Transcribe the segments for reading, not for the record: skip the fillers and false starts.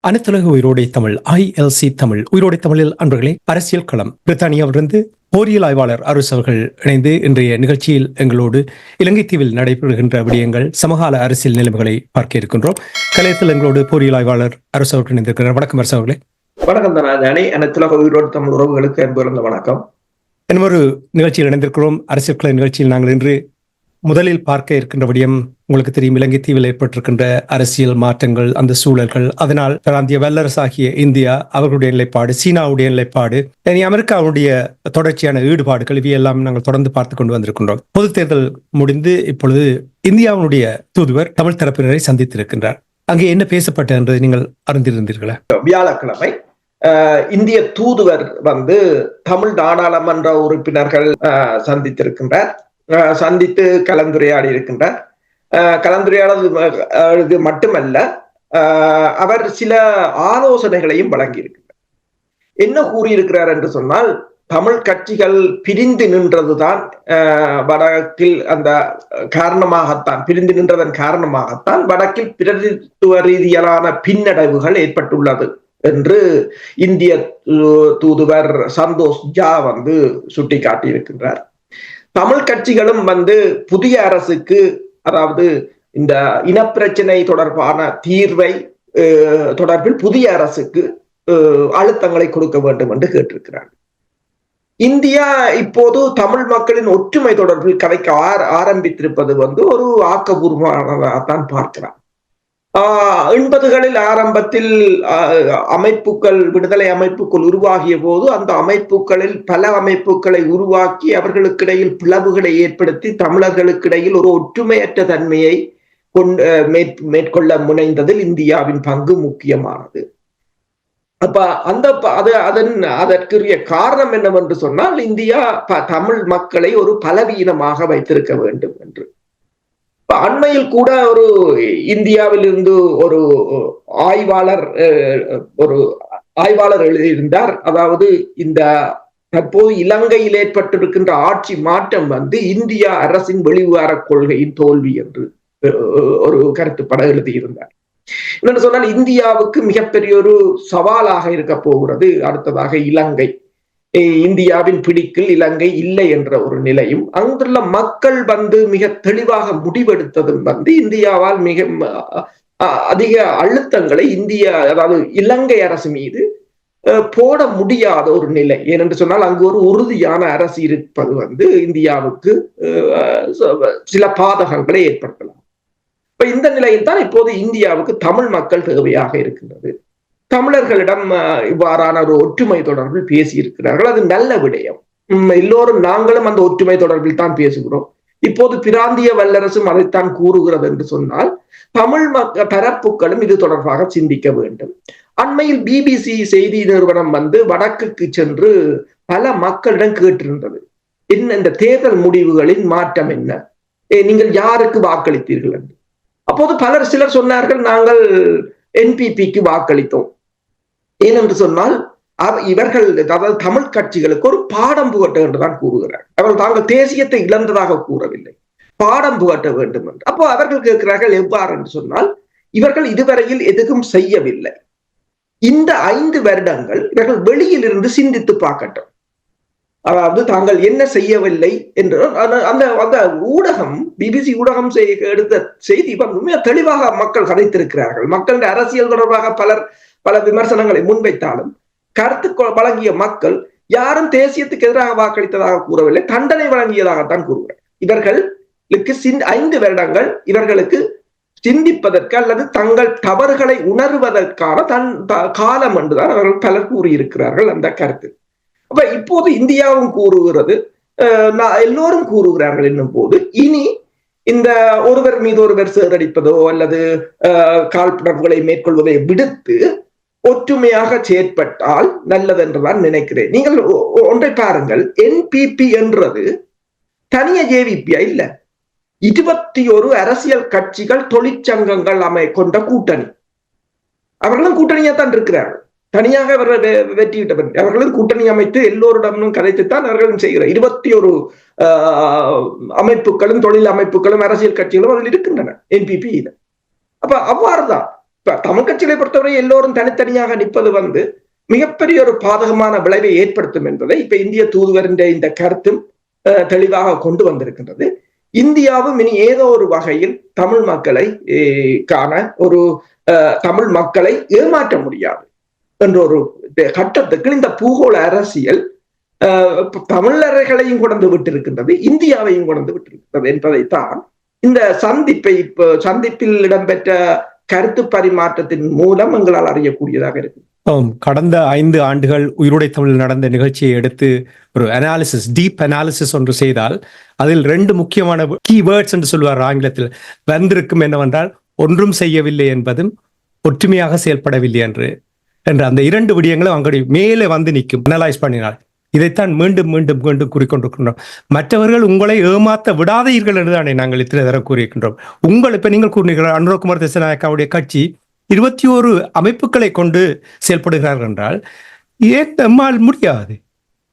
அனைத்துலக உயிரோடை தமிழ் ILC தமிழ் உயிரோடை தமிழில் அன்பர்களே, அரசியல் களம் பிரித்தானியாவிலிருந்து போரியல் ஆய்வாளர் அரசு அவர்கள் இணைந்து இன்றைய நிகழ்ச்சியில் எங்களோடு இலங்கை தீவில் நடைபெறுகின்ற விடயங்கள், சமகால அரசியல் நிலைமைகளை பார்க்க இருக்கின்றோம். கலையத்தில் எங்களோடு போரியல் ஆய்வாளர் அரசு அவர்கள் இணைந்திருக்கிறார். வணக்கம் அரசு அவர்களே. வணக்கம் தனாஜானி. அனைத்துலக உயிரோடு தமிழ் உறவுகளுக்கு அன்பு வணக்கம். இன்னொரு நிகழ்ச்சியில் இணைந்திருக்கிறோம். அரசியல் கள நிகழ்ச்சியில் நாங்கள் இன்று முதலில் பார்க்க இருக்கின்ற விடயம், உங்களுக்கு தெரியும், இலங்கை தீவில் ஏற்பட்டிருக்கின்ற அரசியல் மாற்றங்கள், அந்த சூழல்கள், அதனால் பிராந்திய வல்லரசாகிய இந்தியா அவர்களுடைய நிலைப்பாடு, சீனாவுடைய நிலைப்பாடு, அமெரிக்காவுடைய தொடர்ச்சியான ஈடுபாடுகள், இவையெல்லாம் நாங்கள் தொடர்ந்து பார்த்து கொண்டு வந்திருக்கின்றோம். பொது தேர்தல் முடிந்து இப்பொழுது இந்தியாவுடைய தூதுவர் தமிழ் தரப்பினரை சந்தித்திருக்கின்றார். அங்கே என்ன பேசப்பட்டது என்பதை நீங்கள் அறிந்திருந்தீர்களா? வியாழக்கிழமை இந்திய தூதுவர் தமிழ் நாடாளுமன்ற உறுப்பினர்கள் சந்தித்திருக்கின்றார். சந்தித்து கலந்துரையாடி இருக்கின்றார். கலந்துரையாடது மட்டுமல்ல, அவர் சில ஆலோசனைகளையும் வழங்கி இருக்கின்றார். என்ன கூறியிருக்கிறார் என்று சொன்னால், தமிழ் கட்சிகள் பிரிந்து நின்றதுதான் வடக்கில் அந்த காரணமாகத்தான், பிரிந்து நின்றதன் காரணமாகத்தான் வடக்கில் பிரதித்துவ ரீதியிலான பின்னடைவுகள் ஏற்பட்டுள்ளது என்று இந்திய தூதுவர் சந்தோஷ் ஜா சுட்டிக்காட்டியிருக்கின்றார். தமிழ் கட்சிகளும் புதிய அரசுக்கு, அதாவது இந்த இனப்பிரச்சனை தொடர்பான தீர்வை தொடர்பில் புதிய அரசுக்கு அழுத்தங்களை கொடுக்க வேண்டும் என்று கேட்டிருக்கிறார். இந்தியா இப்போது தமிழ் மக்களின் ஒற்றுமை தொடர்பில் கதைக்க ஆரம்பித்திருப்பது ஒரு ஆக்கபூர்வமானதான் பார்க்கிறார். 80களில் ஆரம்பத்தில் அமைப்புகள், விடுதலை அமைப்புகள் உருவாகிய போது அந்த அமைப்புகளில் பல அமைப்புகளை உருவாக்கி அவர்களுக்கிடையில் பிளவுகளை ஏற்படுத்தி தமிழர்களுக்கிடையில் ஒரு ஒற்றுமையற்ற தன்மையை மேற்கொள்ள முனைந்ததில் இந்தியாவின் பங்கு முக்கியமானது. அதற்குரிய காரணம் என்னவென்று சொன்னால், இந்தியா தமிழ் மக்களை ஒரு பலவீனமாக வைத்திருக்க வேண்டும் என்று. அண்மையில் கூட ஒரு இந்தியாவில் இருந்து ஒரு ஆய்வாளர் எழுதியிருந்தார். அதாவது இந்த தற்போது இலங்கையில் ஏற்பட்டிருக்கின்ற ஆட்சி மாற்றம் இந்தியா அரசின் வெளிவிவகார கொள்கையின் தோல்வி என்று ஒரு கருத்துப்பட எழுதியிருந்தார். என்னென்னு சொன்னால், இந்தியாவுக்கு மிகப்பெரிய ஒரு சவாலாக இருக்க போகிறது அடுத்ததாக இலங்கை. இந்தியாவின் பிடிக்கில் இலங்கை இல்லை என்ற ஒரு நிலையும், அங்குள்ள மக்கள் மிக தெளிவாக முடிவெடுத்ததும் இந்தியாவால் மிக அதிக அழுத்தங்களை அதாவது இலங்கை அரசு மீது போட முடியாத ஒரு நிலை. ஏனென்று சொன்னால், அங்கு ஒரு உறுதியான அரசு இருப்பது இந்தியாவுக்கு சில பாதகங்களை ஏற்படுத்தலாம். இந்த நிலையில் தான் இப்போது இந்தியாவுக்கு தமிழ் மக்கள் தேவையாக இருக்கின்றது. தமிழர்களிடம் இவ்வாறான ஒரு ஒற்றுமை தொடர்பில் பேசியிருக்கிறார்கள். அது நல்ல விடயம். எல்லோரும் நாங்களும் அந்த ஒற்றுமை தொடர்பில் தான் பேசுகிறோம். இப்போது பிராந்திய வல்லரசும் அதைத்தான் கூறுகிறது என்று சொன்னால், தமிழ் தரப்புகளும் இது தொடர்பாக சிந்திக்க வேண்டும். அண்மையில் BBC செய்தி நிறுவனம் வடக்குக்கு சென்று பல மக்களிடம் கேட்டிருந்தது, என்ன இந்த தேர்தல் முடிவுகளின் மாற்றம் என்ன, நீங்கள் யாருக்கு வாக்களித்தீர்கள் என்று. அப்போது சிலர் சொன்னார்கள், நாங்கள் NPPக்கு வாக்களித்தோம். ஏனென்று சொன்னால், இவர்கள், அதாவது தமிழ் கட்சிகளுக்கு ஒரு பாடம் புகட்ட என்றுதான் கூறுகிறார். அவர்கள் தாங்கள் தேசியத்தை இழந்ததாக கூறவில்லை, பாடம் புகட்ட வேண்டும் என்று. அப்போ அவர்கள் கேட்கிறார்கள், எவ்வாறு என்று சொன்னால், இவர்கள் இதுவரையில் எதுவும் செய்யவில்லை. இந்த 5 வருடங்கள் இவர்கள் வெளியில் இருந்து சிந்தித்து பார்க்கட்டும். அதாவது தாங்கள் என்ன செய்யவில்லை என்று அந்த ஊடகம், BBC ஊடகம் எடுத்த செய்தி மிக தெளிவாக மக்கள் கதைத்திருக்கிறார்கள். மக்களுடைய அரசியல் தொடர்பாக பல விமர்சனங்களை முன்வைத்தாலும் கருத்து வழங்கிய மக்கள் யாரும் தேசியத்துக்கு எதிராக வாக்களித்ததாக கூறவில்லை, தண்டனை வழங்கியதாகத்தான் கூறுகிறார். இவர்களுக்கு 5 வருடங்கள் இவர்களுக்கு சிந்திப்பதற்கு அல்லது தங்கள் தவறுகளை உணர்வதற்கான காலம் என்றுதான் அவர்கள் பலர் கூறியிருக்கிறார்கள் அந்த கருத்து. அப்ப இப்போது இந்தியாவும் கூறுகிறது, எல்லோரும் கூறுகிறார்கள் என்னும் போது, இனி இந்த ஒருவர் மீது ஒருவர் சேரடிப்பதோ அல்லது காழ்ப்புணர்வுகளை மேற்கொள்வதை விடுத்து ஒற்றுமையாக செயற்பட்டால் நல்லது என்றுதான் நினைக்கிறேன். நீங்கள் ஒன்றை பாருங்கள், என்பிபி என்றது தனிய ஜேவிபியா இல்ல, 21 அரசியல் கட்சிகள் தொழிற்சங்கங்கள் கொண்ட கூட்டணி. அவர்களும் கூட்டணியா தான் இருக்கிறார்கள், தனியாக வெற்றியிட்டவர். அவர்களும் கூட்டணி அமைத்து எல்லோரிடமும் கதைத்துத்தான் அவர்களும் செய்கிறார். 21 அமைப்புகளும் தொழில் அமைப்புகளும் அரசியல் கட்சிகளும் அதில் இருக்கின்றன என்பிபி. அப்ப அவ்வாறுதான் தமிழ் கட்சிகளை பொறுத்தவரை எல்லோரும் தனித்தனியாக நிற்பது மிகப்பெரிய ஒரு பாதகமான விளைவை ஏற்படுத்தும் என்பதை இப்ப இந்திய தூதுவரின் இந்த கருத்தும் தெளிவாக கொண்டு வந்திருக்கின்றது. இந்தியாவும் இனி ஏதோ ஒரு வகையில் தமிழ் மக்களை காண ஒரு தமிழ் மக்களை ஏமாற்ற முடியாது என்ற ஒரு கட்டத்துக்கு இந்த பூகோள அரசியல் தமிழர்களையும் கொண்டு விட்டிருக்கின்றது, இந்தியாவையும் கொண்டு விட்டிருக்கின்றது என்பதைத்தான் இந்த சந்திப்பில் இடம்பெற்ற கருத்து பரிமாற்றத்தின் மூலம் எங்களால் அறியக்கூடியதாக இருக்கு. கடந்த 5 ஆண்டுகள் உயிரோடை தமிழில் நடந்த நிகழ்ச்சியை எடுத்து ஒரு அனாலிசிஸ், டீப் அனாலிசிஸ் ஒன்று செய்தால் அதில் 2 முக்கியமான கீவேர்ட்ஸ் என்று சொல்வார் ஆங்கிலத்தில் வந்திருக்கும். என்னவென்றால், ஒன்றும் செய்யவில்லை என்பதும் ஒற்றுமையாக செயல்படவில்லை என்ற அந்த 2 விடயங்களும் அங்கே மேலே வந்து நிற்கும் அனலைஸ் பண்ணினால். இதைத்தான் மீண்டும் மீண்டும் மீண்டும் கூறிக்கொண்டிருக்கின்றோம். மற்றவர்கள் உங்களை ஏமாத்த விடாதீர்கள் என்றுதானே நாங்கள் இத்தனை தரம் கூறியிருக்கின்றோம். இப்ப நீங்கள் கூறினீர்கள், அனுரகுமார் திசாநாயக்காவுடைய கட்சி 21 அமைப்புகளை கொண்டு செயல்படுகிறார்கள் என்றால் ஏன் நம்மால் முடியாது?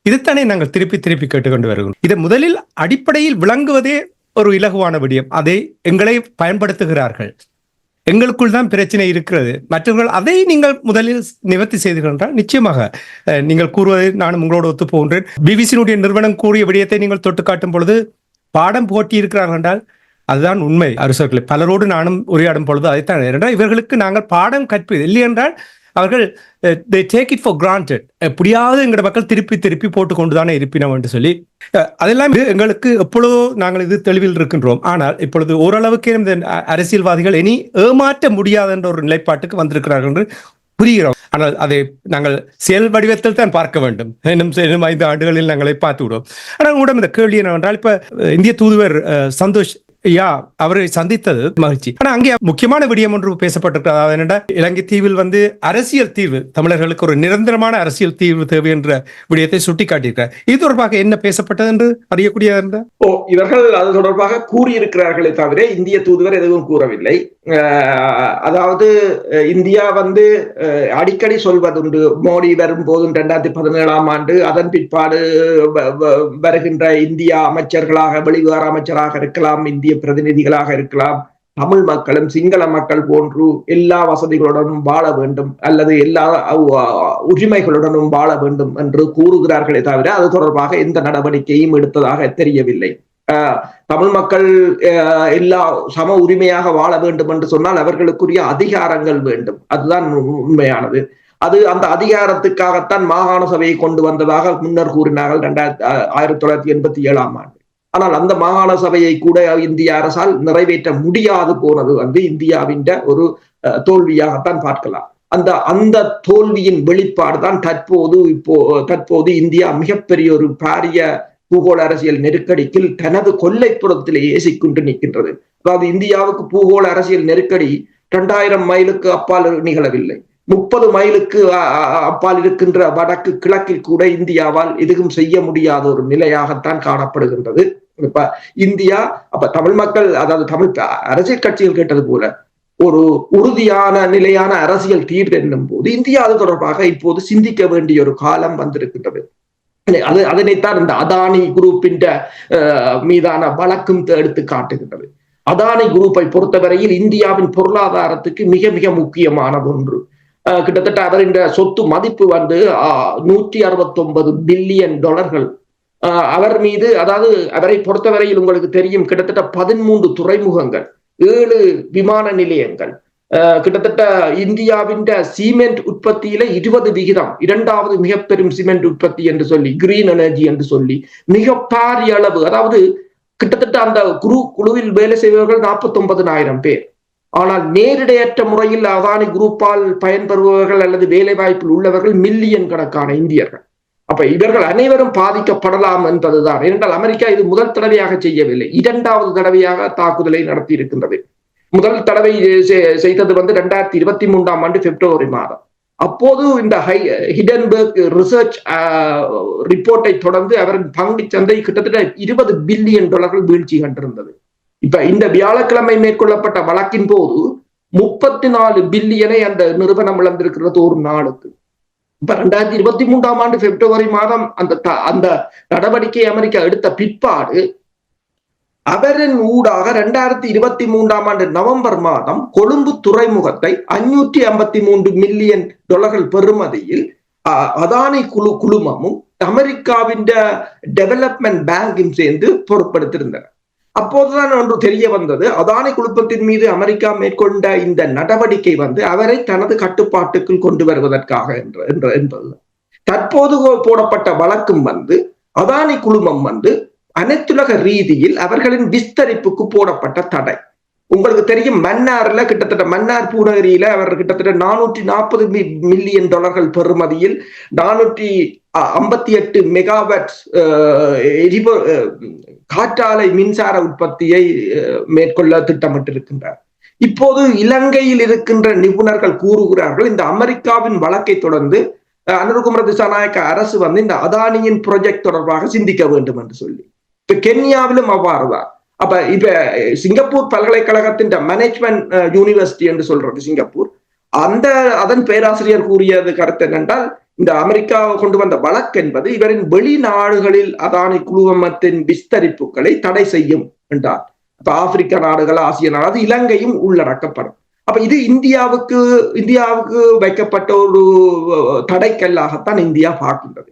இதைத்தானே நாங்கள் திருப்பி திருப்பி கேட்டுக்கொண்டு வருகிறோம். இதை முதலில் அடிப்படையில் விளங்குவதே ஒரு இலகுவான விடயம். அதை எங்களை பயன்படுத்துகிறார்கள், எங்களுக்குள் தான் பிரச்சனை இருக்கிறது. மற்றவர்கள் அதை நீங்கள் முதலில் நிவர்த்தி செய்துகின்றால் நிச்சயமாக நீங்கள் கூறுவதை நானும் உங்களோடு ஒத்து போகின்றேன். பிபிசியினுடைய நிறுவனம் கூறிய விடயத்தை நீங்கள் தொட்டு காட்டும் பொழுது பாடம் போட்டி இருக்கிறார்கள் என்றால் அதுதான் உண்மை. அரசர்களை பலரோடு நானும் உரையாடும் பொழுது அதைத்தான் என்றால் இவர்களுக்கு நாங்கள் பாடம் கற்பது இல்லை என்றால் அவர்கள் they take it for granted. எப்படியாவது எங்களோட மக்கள் திருப்பி திருப்பி போட்டுக்கொண்டுதானே இருப்பினோம் என்று சொல்லி அதெல்லாம் எங்களுக்கு எப்பொழுதோ நாங்கள் இது தெளிவில் இருக்கின்றோம். ஆனால் இப்பொழுது ஓரளவுக்கு இந்த அரசியல்வாதிகள் இனி ஏமாற்ற முடியாது என்ற ஒரு நிலைப்பாட்டுக்கு வந்திருக்கிறார்கள் என்று புரிகிறோம். ஆனால் அதை நாங்கள் செயல் வடிவத்தில் தான் பார்க்க வேண்டும். இன்னும் 5 ஆண்டுகளில் நாங்களை பார்த்து விடுவோம். ஆனால் உங்களிடம் இந்த கேள்வி என்னவென்றால், இப்ப இந்திய தூதுவர் சந்தோஷ் அவரை சந்தித்தது மகிழ்ச்சி. ஆனா அங்கே முக்கியமான விடயம் ஒன்று பேசப்பட்டிருக்கிறது. அதாவது என்னடா, இலங்கை தீவில் அரசியல் தீர்வு, தமிழர்களுக்கு ஒரு நிரந்தரமான அரசியல் தீர்வு தேவை என்ற விடயத்தை சுட்டிக்காட்டியிருக்கிறார். இது தொடர்பாக என்ன பேசப்பட்டது என்று அறியக்கூடிய இவர்கள் அது தொடர்பாக கூறியிருக்கிறார்களே தவிர இந்திய தூதுவர் எதுவும் கூறவில்லை. அதாவது இந்தியா அடிக்கடி சொல்வதுண்டு, மோடி வரும்போது 2017ஆம் ஆண்டு அதன் பிற்பாடு வருகின்ற இந்தியா அமைச்சர்களாக, வெளிவிவகார அமைச்சராக இருக்கலாம், இந்திய பிரதிநிதிகளாக இருக்கலாம், தமிழ் மக்களும் சிங்கள மக்கள் போன்று எல்லா வசதிகளுடனும் வாழ வேண்டும் அல்லது எல்லா உரிமைகளுடனும் வாழ வேண்டும் என்று கூறுகிறார்களே தவிர அது தொடர்பாக எந்த நடவடிக்கையும் எடுத்ததாக தெரியவில்லை. தமிழ் மக்கள் எல்லா சம உரிமையாக வாழ வேண்டும் என்று சொன்னால் அவர்களுக்குரிய அதிகாரங்கள் வேண்டும், அதுதான் உண்மையானது. அந்த அதிகாரத்துக்காகத்தான் மாகாண சபையை கொண்டு வந்ததாக முன்னர் கூறினார்கள் 1987ஆம் ஆண்டு. ஆனால் அந்த மாகாண சபையை கூட இந்திய அரசால் நிறைவேற்ற முடியாது போனது இந்தியாவின் ஒரு தோல்வியாகத்தான் பார்க்கலாம். அந்த தோல்வியின் வெளிப்பாடு தான் தற்போது இந்தியா மிகப்பெரிய ஒரு பாரிய பூகோள அரசியல் நெருக்கடிக்கு தனது கொல்லைப்புறத்திலேயே சிக்கொண்டு நிற்கின்றது. அதாவது இந்தியாவுக்கு பூகோள அரசியல் நெருக்கடி 2000 மைலுக்கு அப்பால் நிகழவில்லை. 30 மைலுக்கு அப்பால் இருக்கின்ற வடக்கு கிழக்கில் கூட இந்தியாவால் எதுவும் செய்ய முடியாத ஒரு நிலையாகத்தான் காணப்படுகின்றது. இப்ப இந்தியா தமிழ் மக்கள், அதாவது தமிழ் அரசியல் கட்சிகள் கேட்டது போல ஒரு உறுதியான நிலையான அரசியல் தீர்வு என்னும் போது இந்தியா அது தொடர்பாக இப்போது சிந்திக்க வேண்டிய ஒரு காலம் வந்திருக்கின்றது. அதனைத்தான் இந்த அதானி குரூப்பின் மீதான வழக்கும் எடுத்து காட்டுகின்றது. அதானி குரூப்பை பொறுத்தவரையில் இந்தியாவின் பொருளாதாரத்துக்கு மிக மிக முக்கியமானது ஒன்று. கிட்டத்தட்ட அவரின் சொத்து மதிப்பு 169 பில்லியன் டாலர்கள். அவர் மீது, அதாவது அவரை பொறுத்தவரையில் உங்களுக்கு தெரியும், கிட்டத்தட்ட 13 துறைமுகங்கள், 7 விமான நிலையங்கள், கிட்டத்தட்ட இந்தியாவின் சிமெண்ட் உற்பத்தியில 20%, 2வது மிக பெரும் சிமெண்ட் உற்பத்தி என்று சொல்லி, கிரீன் எனர்ஜி என்று சொல்லி மிக பாரிய அளவு. அதாவது கிட்டத்தட்ட அந்த குழுவில் வேலை செய்பவர்கள் 49,000 பேர். ஆனால் நேரிடையற்ற முறையில் அதானி குரூப்பால் பயன்பெறுபவர்கள் அல்லது வேலை வாய்ப்பில் உள்ளவர்கள் மில்லியன் கணக்கான இந்தியர்கள். அப்ப இவர்கள் அனைவரும் பாதிக்கப்படலாம் என்பதுதான். ஏனென்றால் அமெரிக்கா இது முதல் தடவையாக செய்யவில்லை, 2வது தடவையாக தாக்குதலை நடத்தி இருக்கின்றது. முதல் தடவை செய்தது 2023ஆம் ஆண்டு பிப்ரவரி மாதம். அப்போது இந்த ஹிடன்பர்க் ரிசர்ச் ரிப்போர்ட்டை தொடர்ந்து அவரின் பங்கு சந்தை கிட்டத்தட்ட $20 பில்லியன் வீழ்ச்சி கண்டிருந்தது. இப்ப இந்த வியாழக்கிழமை மேற்கொள்ளப்பட்ட வழக்கின் போது 34 பில்லியனை அந்த நிறுவனம் இழந்திருக்கிறது ஒரு நாளுக்கு. இப்ப 2023 பிப்ரவரி மாதம் அந்த நடவடிக்கை அமெரிக்கா எடுத்த பிற்பாடு அவரின் ஊடாக 2023 நவம்பர் மாதம் கொழும்பு துறைமுகத்தை $553 மில்லியன் பெறுமதியில் அதானி குழுமமும் அமெரிக்காவின் டெவலப்மெண்ட் பேங்கும் சேர்ந்து பொருட்படுத்தியிருந்தனர். அப்போதுதான் ஒன்று தெரிய வந்தது, அதானி குழுமத்தின் மீது அமெரிக்கா மேற்கொண்ட இந்த நடவடிக்கை அவரை தனது கட்டுப்பாட்டுக்குள் கொண்டு வருவதற்காக என்பது. தற்போது போடப்பட்ட வழக்கும் அதானி குழுமம் அனைத்துலக ரீதியில் அவர்களின் விஸ்தரிப்புக்கு போடப்பட்ட தடை. உங்களுக்கு தெரியும், மன்னார்ல கிட்டத்தட்ட மன்னார் பூநகரியில அவர் கிட்டத்தட்ட $440 மில்லியன் பெறுமதியில் 458 மெகாவாட் காற்றாலை மின்சார உற்பத்தியை மேற்கொள்ள திட்டமிட்டிருக்கின்றார். இப்போது இலங்கையில் இருக்கின்ற நிபுணர்கள் கூறுகிறார்கள், இந்த அமெரிக்காவின் வழக்கை தொடர்ந்து அனுரகுமார திசாநாயக்க அரசு இந்த அதானியின் ப்ராஜெக்ட் தொடர்பாக சிந்திக்க வேண்டும் என்று சொல்லி. இப்ப கென்யாவிலும் அவ்வாறுதான். அப்ப இப்ப சிங்கப்பூர் பல்கலைக்கழகத்தின் மேனேஜ்மெண்ட் யூனிவர்சிட்டி என்று சொல்றது சிங்கப்பூர், அதன் பேராசிரியர் கூறியது கருத்து என்னென்றால், இந்த அமெரிக்கா கொண்டு வந்த வழக்கு என்பது இவரின் வெளிநாடுகளில் அதானி குழுமத்தின் விஸ்தரிப்புகளை தடை செய்யும் என்றார். அப்ப ஆப்பிரிக்க நாடுகள், ஆசிய நாடு, இலங்கையும் உள்ளடக்கப்படும். அப்ப இது இந்தியாவுக்கு வைக்கப்பட்ட ஒரு தடைக்கல்லாகத்தான் இந்தியா பார்க்கின்றது.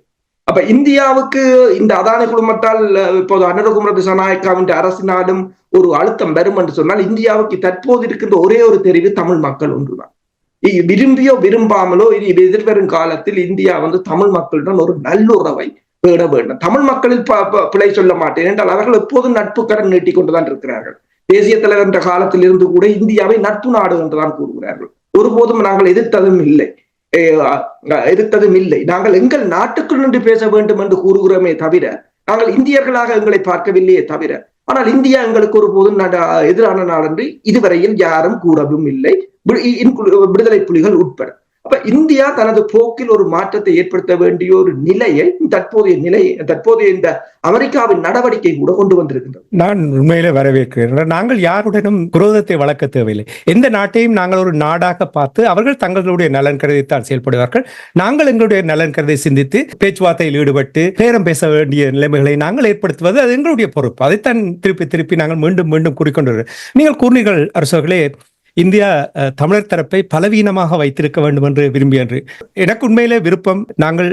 அப்ப இந்தியாவுக்கு இந்த அதானி குழுமத்தால் இப்போது அனுரகுமார திசாநாயக்காவின் அரசினாலும் ஒரு அழுத்தம் வரும் என்று சொன்னால், இந்தியாவுக்கு தற்போது இருக்கின்ற ஒரே ஒரு தெரிவு தமிழ் மக்கள் ஒன்றுதான். விரும்பியோ விரும்பாமலோ இனி எதிர்வரும் காலத்தில் இந்தியா தமிழ் மக்களுடன் ஒரு நல்லுறவை பேண வேண்டும். தமிழ் மக்களில் பிழை சொல்ல மாட்டேன் என்றால் அவர்கள் எப்போதும் நட்பு கடன் நீட்டிக் கொண்டுதான் இருக்கிறார்கள். தேசிய தலைவர் என்ற காலத்தில் இருந்து கூட இந்தியாவை நட்பு நாடு என்றுதான் கூறுகிறார்கள். ஒருபோதும் நாங்கள் எதிர்த்ததும் இல்லை. நாங்கள் எங்கள் நாட்டுக்குள் நின்று பேச வேண்டும் என்று கூறுகிறோமே தவிர, நாங்கள் இந்தியர்களாக எங்களை பார்க்கவில்லையே தவிர, ஆனால் இந்தியா எங்களுக்கு ஒருபோதும் எதிரான நாடு என்று இதுவரையில் யாரும் கூறவும் இல்லை, விடுதலை புலிகள் உட்பட. அப்ப இந்தியா தனது போக்கில் ஒரு மாற்றத்தை ஏற்படுத்த வேண்டிய ஒரு நிலையை தற்போதைய இந்த அமெரிக்காவின் நடவடிக்கை கூட கொண்டு வந்திருக்கின்றது. நான் உண்மையிலே வரவேற்கிறேன். நாங்கள் யாருடனும் குரோதத்தை வளர்க்க தேவையில்லை. எந்த நாட்டையும் நாங்கள் ஒரு நாடாக பார்த்து அவர்கள் தங்களுடைய நலன் கருதித்தான் செயல்படுவார்கள். நாங்கள் எங்களுடைய நலன் கருதி சிந்தித்து பேச்சுவார்த்தையில் ஈடுபட்டு பேரம் பேச வேண்டிய நிலைமைகளை நாங்கள் ஏற்படுத்துவது அது எங்களுடைய பொறுப்பு. அதைத்தான் திருப்பி நாங்கள் மீண்டும் கூறிக்கொண்டு நீங்கள் கூறினீர்கள் அரசர்களே, இந்தியா தமிழர் தரப்பை பலவீனமாக வைத்திருக்க வேண்டும் என்று விரும்பியன்று. எனக்கு உண்மையிலே விருப்பம், நாங்கள்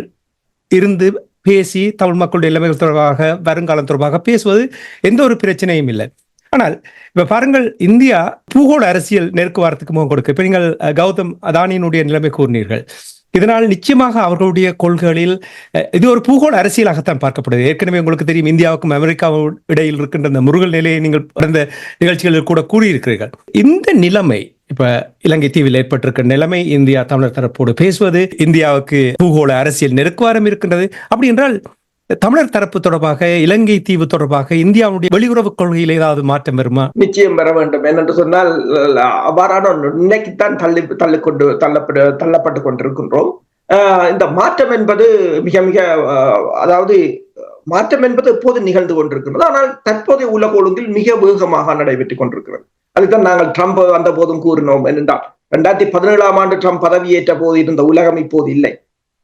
இருந்து பேசி தமிழ் மக்களுடைய நிலைமைகள் தொடர்பாக, வருங்காலம் தொடர்பாக பேசுவது எந்த ஒரு பிரச்சனையும் இல்லை. ஆனால் இப்ப பாருங்கள், இந்தியா பூகோள அரசியல் நெருக்குவாரத்துக்கு முகம் கொடுக்க. இப்ப நீங்கள் கௌதம் அதானியினுடைய நிலைமை கூறினீர்கள். இதனால் நிச்சயமாக அவர்களுடைய கொள்கைகளில் இது ஒரு பூகோள அரசியலாகத்தான் பார்க்கப்படுது. ஏற்கனவே உங்களுக்கு தெரியும், இந்தியாவுக்கும் அமெரிக்காவும் இடையில் இருக்கின்ற அந்த முருகல் நிலையை நீங்கள் கடந்த நிகழ்ச்சிகளில் கூட கூறியிருக்கிறீர்கள். இந்த நிலைமை இப்ப இலங்கை தீவில் ஏற்பட்டிருக்கிற நிலைமை, இந்தியா தமிழர் தரப்போடு பேசுவது, இந்தியாவுக்கு பூகோள அரசியல் நெருக்குவாரம் இருக்கின்றது. அப்படி என்றால் தமிழர் தரப்பு தொடர்பாக, இலங்கை தீவு தொடர்பாக இந்தியாவுடைய வெளியுறவு கொள்கையில் ஏதாவது மாற்றம் வருமா? நிச்சயம் வர வேண்டும். என்னென்று சொன்னால், அவ்வாறான நிலைக்குத்தான் தள்ளப்பட்டு கொண்டிருக்கின்றோம். இந்த மாற்றம் என்பது அதாவது மாற்றம் என்பது எப்போது நிகழ்ந்து கொண்டிருக்கின்றது. ஆனால் தற்போதைய உலக ஒழுங்கில் மிக வேகமாக நடைபெற்றுக் கொண்டிருக்கிறது. அதுதான் நாங்கள் ட்ரம்ப் வந்த போதும் கூறினோம். என்றால் 2017 ட்ரம்ப் பதவியேற்ற போது இருந்த உலகம் இப்போது இல்லை.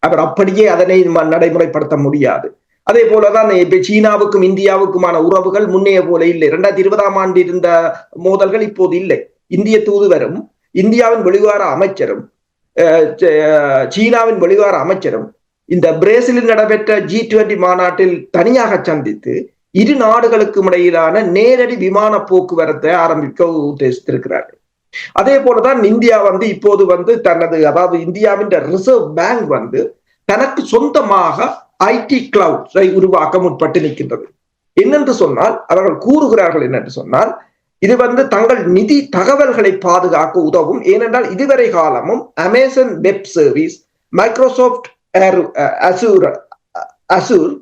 அவர் அப்படியே அதனை நடைமுறைப்படுத்த முடியாது. அதே போலதான் இப்ப சீனாவுக்கும் இந்தியாவுக்குமான உறவுகள் முன்னைய போல இல்லை. 2020 இருந்த மோதல்கள் இப்போது இல்லை. இந்திய தூதுவரும் இந்தியாவின் வெளிவார அமைச்சரும் சீனாவின் வெளிவார அமைச்சரும் இந்த பிரேசிலில் நடைபெற்ற G20 மாநாட்டில் தனியாக சந்தித்து இரு நாடுகளுக்கும் இடையிலான நேரடி விமான போக்குவரத்தை ஆரம்பிக்க உத்தேசித்திருக்கிறார்கள். அதே போலதான் இந்தியா இப்போது தனது, அதாவது இந்தியாவின் ரிசர்வ் பேங்க் தனக்கு சொந்தமாக ஐடி கிளவுட்ஸை உருவாக்க முற்பட்டு நிற்கின்றது. என்னென்று சொன்னால், அவர்கள் கூறுகிறார்கள் என்னென்று சொன்னால், இது தங்கள் நிதி தகவல்களை பாதுகாக்க உதவும். ஏனென்றால் இதுவரை காலமும் Amazon web service, Microsoft Azure,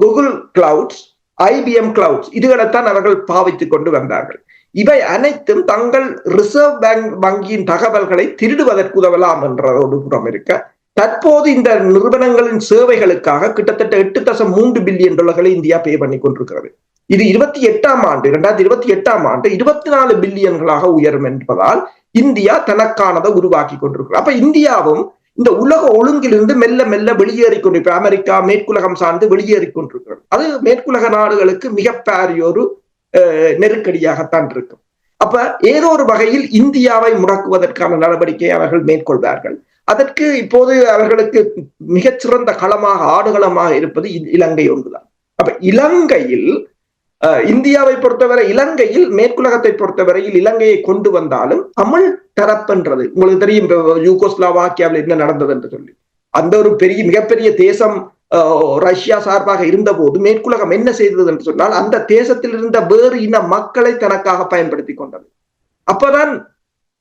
Google clouds, IBM clouds இதுகளைத்தான் அவர்கள் பாவித்துக் கொண்டு வந்தார்கள். இவை அனைத்தும் தங்கள் ரிசர்வ் வங்கியின் தகவல்களை திருடுவதற்கு உதவலாம் என்ற ஒரு புறம் இருக்க, தற்போது இந்த நிறுவனங்களின் சேவைகளுக்காக கிட்டத்தட்ட 8.3 பில்லியன் டாலர்களை இந்தியா பே பண்ணி கொண்டிருக்கிறது. இது 2028 ஆண்டு 24 பில்லியன்களாக உயரும் என்பதால் இந்தியா தனக்கானதை உருவாக்கி கொண்டிருக்கிறது. அப்ப இந்தியாவும் இந்த உலக ஒழுங்கிலிருந்து மெல்ல மெல்ல வெளியேறி கொண்டிருக்கிறது. அமெரிக்கா மேற்குலகம் சார்ந்து வெளியேறி கொண்டிருக்கிறது. அது மேற்குலக நாடுகளுக்கு மிகப்பெரிய ஒரு நெருக்கடியாகத்தான் இருக்கும். அப்ப ஏதோ ஒரு வகையில் இந்தியாவை முடக்குவதற்கான நடவடிக்கையை அவர்கள் மேற்கொள்வார்கள். அதற்கு இப்போது அவர்களுக்கு மிகச்சிறந்த களமாக ஆடுகளமாக இருப்பது இலங்கை ஒன்றுதான். அப்ப இலங்கையில் இந்தியாவை பொறுத்தவரை, இலங்கையில் மேற்குலகத்தை பொறுத்தவரையில் இலங்கையை கொண்டு வந்தாலும் தமிழ் தரப்புன்றது உங்களுக்கு தெரியும். யூகோஸ்லாவாக்கியாவில் என்ன நடந்தது என்று சொல்லி அந்த ஒரு மிகப்பெரிய தேசம் ரஷ்யா சார்பாக இருந்த போது மேற்குலகம் என்ன செய்தது என்று சொன்னால் அந்த தேசத்தில் இருந்த வேறு இன மக்களை தனக்காக பயன்படுத்தி கொண்டது. அப்பதான்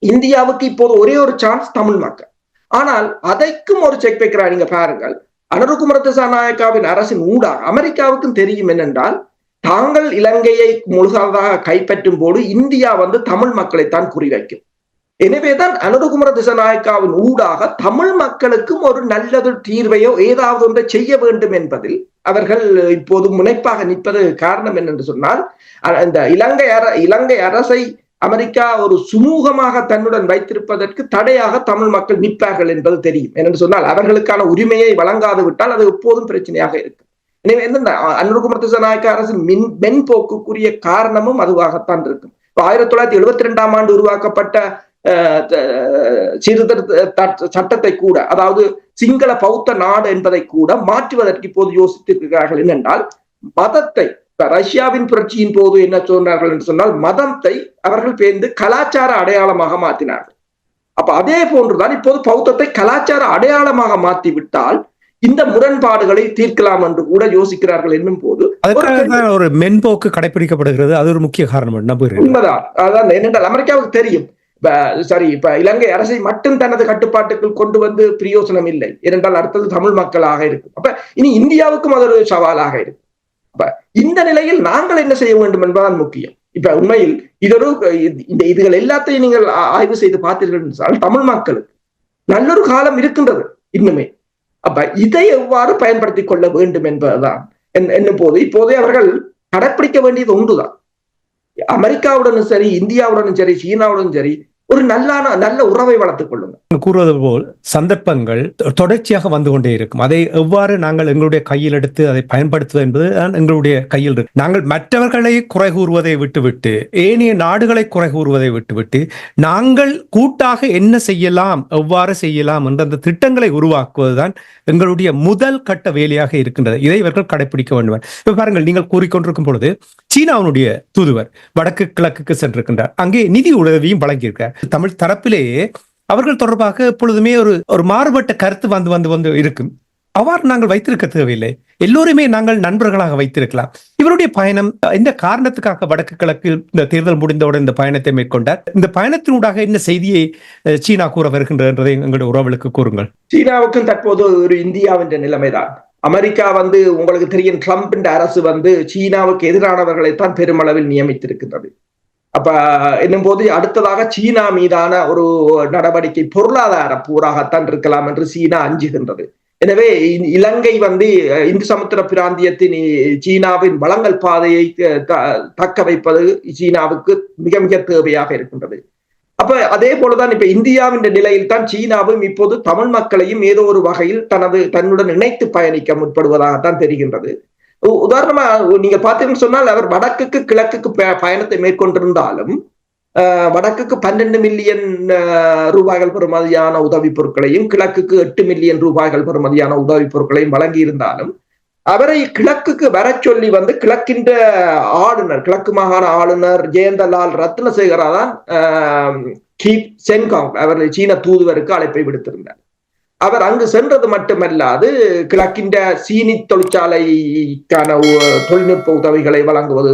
இந்தியாவுக்கு இப்போது ஒரே ஒரு சான்ஸ் தமிழ் மக்கள். ஆனால் அதைக்கும் ஒரு செக் வைக்கிறார். நீங்க பாருங்கள், அனுரகுமார திசாநாயக்காவின் அரசின் ஊடாக அமெரிக்காவுக்கும் தெரியும் என்னென்றால், தாங்கள் இலங்கையை முழுதாக கைப்பற்றும் போது இந்தியா தமிழ் மக்களைத்தான் குறிவைக்கும். எனவேதான் அனுரகுமார திசாநாயக்காவின் ஊடாக தமிழ் மக்களுக்கும் ஒரு நல்லது தீர்வையோ ஏதாவது ஒன்றை செய்ய வேண்டும் என்பதில் அவர்கள் இப்போது முனைப்பாக நிற்பது காரணம் என்னென்று சொன்னால், இந்த இலங்கை அரசை அமெரிக்கா ஒரு சுமூகமாக தன்னுடன் வைத்திருப்பதற்கு தடையாக தமிழ் மக்கள் நிற்பார்கள் என்பது தெரியும். என்று சொன்னால் அவர்களுக்கான உரிமையை வழங்காது விட்டால் அது எப்போதும் பிரச்சனையாக இருக்கும். எனவே அனுரகுமார திசாநாயக்க அரசின் மென்போக்குக்குரிய காரணமும் அதுவாகத்தான் இருக்கும். 1972 ஆண்டு உருவாக்கப்பட்ட சீர்திருத்த சட்டத்தை கூட, அதாவது சிங்கள பௌத்த நாடு என்பதை கூட மாற்றுவதற்கு இப்போது யோசித்திருக்கிறார்கள். என்னென்றால் மதத்தை, ரஷ்யாவின் புரட்சியின் போது என்ன சொன்னார்கள் என்று சொன்னால் மதத்தை அவர்கள் பேர்ந்து கலாச்சார அடையாளமாக மாற்றினார்கள். அப்ப அதே போன்றுதான் இப்போது பௌத்தத்தை கலாச்சார அடையாளமாக மாற்றி விட்டால் இந்த முரண்பாடுகளை தீர்க்கலாம் என்று கூட யோசிக்கிறார்கள் என்னும் போது ஒரு மென்போக்கு கடைபிடிக்கப்படுகிறது. அது ஒரு முக்கிய காரணம். உண்மைதான். அதான் என்னென்றால் அமெரிக்காவுக்கு தெரியும், சரி இப்ப இலங்கை அரசை மட்டும் தனது கட்டுப்பாட்டுக்குள் கொண்டு வந்து பிரயோசனம் இல்லை, ஏனென்றால் அடுத்தது தமிழ் மக்களாக இருக்கும். அப்ப இனி இந்தியாவுக்கும் அது ஒரு சவாலாக இருக்கும். அப்ப இந்த நிலையில் நாங்கள் என்ன செய்ய வேண்டும் என்பதுதான் முக்கியம். இப்ப உண்மையில் இதுகள் எல்லாத்தையும் நீங்கள் ஆய்வு செய்து பார்த்தீர்கள் என்றால் தமிழ் மக்களுக்கு நல்லொரு காலம் இருக்கின்றது இன்னுமே. அப்ப இதை எவ்வாறு பயன்படுத்திக் கொள்ள வேண்டும் என்பதுதான் என்னும் போது இப்போதே அவர்கள் கடைப்பிடிக்க வேண்டியது ஒன்றுதான். அமெரிக்காவுடனும் சரி, இந்தியாவுடனும் சரி, சீனாவுடனும் சரி ஒரு நல்ல உறவை வளர்த்துக் கொள்ளுங்க. கூறுவது போல் சந்தர்ப்பங்கள் தொடர்ச்சியாக வந்து கொண்டே இருக்கும். அதை எவ்வாறு நாங்கள் எங்களுடைய கையில் எடுத்து அதை பயன்படுத்துவது என்பது எங்களுடைய கையில் இருக்கு. நாங்கள் மற்றவர்களை குறை கூறுவதை விட்டுவிட்டு, ஏனைய நாடுகளை குறை கூறுவதை விட்டுவிட்டு, நாங்கள் கூட்டாக என்ன செய்யலாம், எவ்வாறு செய்யலாம் என்ற அந்த திட்டங்களை உருவாக்குவதுதான் எங்களுடைய முதல் கட்ட வேலையாக இருக்கின்றது. இதை இவர்கள் கடைபிடிக்க வேண்டும். இப்ப பாருங்கள், நீங்கள் கூறிக்கொண்டிருக்கும் பொழுது சீனாவுடைய தூதுவர் வடக்கு கிழக்குக்கு சென்றிருக்கின்றார். அங்கே நிதி உதவியும் வழங்கியிருக்கிறார். தமிழ் தரப்பிலேயே அவர்கள் தொடர்பாக எப்பொழுதுமே ஒரு மாறுபட்ட கருத்து வந்து இருக்கும். அவ்வாறு நாங்கள் வைத்திருக்க தேவையில்லை. எல்லோருமே நாங்கள் நண்பர்களாக வைத்திருக்கலாம். இவருடைய பயணம் இந்த காரணத்துக்காக வடக்கு கிழக்கில் இந்த தேர்தல் முடிந்தவுடன் இந்த பயணத்தை மேற்கொண்டார். இந்த பயணத்தினூடாக என்ன செய்தியை சீனா கூற வருகின்றது என்பதை எங்களுடைய உறவுகளுக்கு கூறுங்கள். சீனாவுக்கும் தற்போது ஒரு இந்தியாவின் நிலைமைதான். அமெரிக்கா உங்களுக்கு தெரியும், ட்ரம்ப் அரசு சீனாவுக்கு எதிரானவர்களைத்தான் பெருமளவில் நியமித்திருக்கின்றது. அப்ப என்னும் போது அடுத்ததாக சீனா மீதான ஒரு நடவடிக்கை பொருளாதார போராகத்தான் இருக்கலாம் என்று சீனா அஞ்சுகின்றது. எனவே இலங்கை இந்து சமுத்திர பிராந்தியத்தின் சீனாவின் வளங்கள் பாதையை தக்க வைப்பது சீனாவுக்கு மிக மிக தேவையாக இருக்கின்றது. அப்ப அதே போலதான் இப்ப இந்தியாவின் நிலையில் தான் சீனாவும் இப்போது தமிழ் மக்களையும் ஏதோ ஒரு வகையில் தன்னுடன் இணைத்து பயணிக்க முற்படுவதாகத்தான் தெரிகின்றது. உதாரணமா நீங்க பார்த்தீங்கன்னு சொன்னால் அவர் வடக்குக்கு கிழக்குக்கு பயணத்தை மேற்கொண்டிருந்தாலும் வடக்குக்கு 12 மில்லியன் ரூபாய்கள் பெறுமதியான உதவி பொருட்களையும் கிழக்குக்கு 8 மில்லியன் ரூபாய்கள் பெறுமதியான உதவி பொருட்களையும் வழங்கி இருந்தாலும் அவரை கிழக்குக்கு வர சொல்லி கிழக்கின்ற ஆளுநர், கிழக்கு மாகாண ஆளுநர் ஜெயந்தலால் ரத்னசேகரா தான் அவர் சீன தூதுவருக்கு அழைப்பை விடுத்திருந்தார். அவர் அங்கு சென்றது மட்டுமல்லாது கிழக்கின்ற சீனி தொழிற்சாலைக்கான தொழில்நுட்ப உதவிகளை வழங்குவது